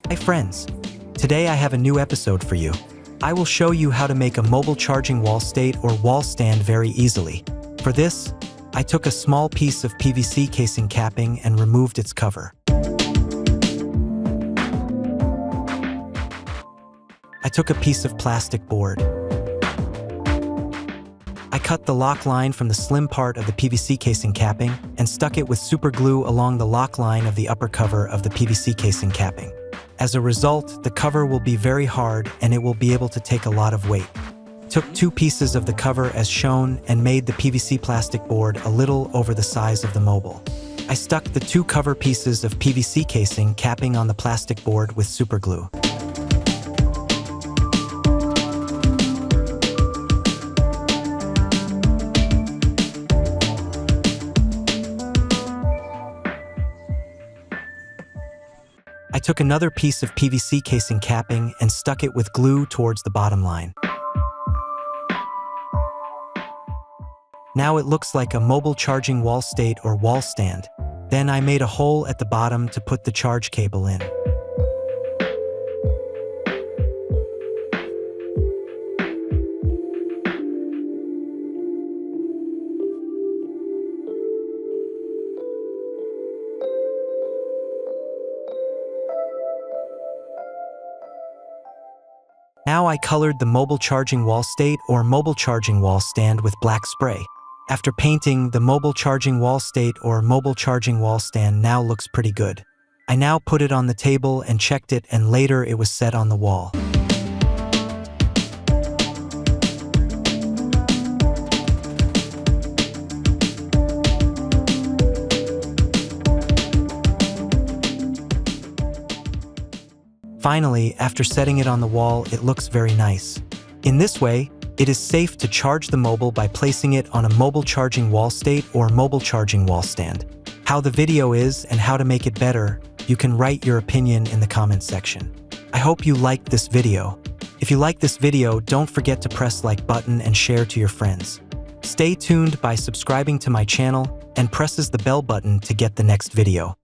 Hi friends, today I have a new episode for you. I will show you how to make a mobile charging wall state or wall stand very easily. For this, I took a small piece of PVC casing capping and removed its cover. I took a piece of plastic board. I cut the lock line from the slim part of the PVC casing capping and stuck it with super glue along the lock line of the upper cover of the PVC casing capping. As a result, the cover will be very hard and it will be able to take a lot of weight. Took 2 pieces of the cover as shown and made the PVC plastic board a little over the size of the mobile. I stuck the 2 cover pieces of PVC casing capping on the plastic board with super glue. I took another piece of PVC casing capping and stuck it with glue towards the bottom line. Now it looks like a mobile charging wall state or wall stand. Then I made a hole at the bottom to put the charge cable in. Now I colored the mobile charging wall state or mobile charging wall stand with black spray. After painting, the mobile charging wall state or mobile charging wall stand now looks pretty good. I now put it on the table and checked it, and later it was set on the wall. Finally, after setting it on the wall, it looks very nice. In this way, it is safe to charge the mobile by placing it on a mobile charging wall state or mobile charging wall stand. How the video is and how to make it better, you can write your opinion in the comment section. I hope you liked this video. If you like this video, don't forget to press like button and share to your friends. Stay tuned by subscribing to my channel and presses the bell button to get the next video.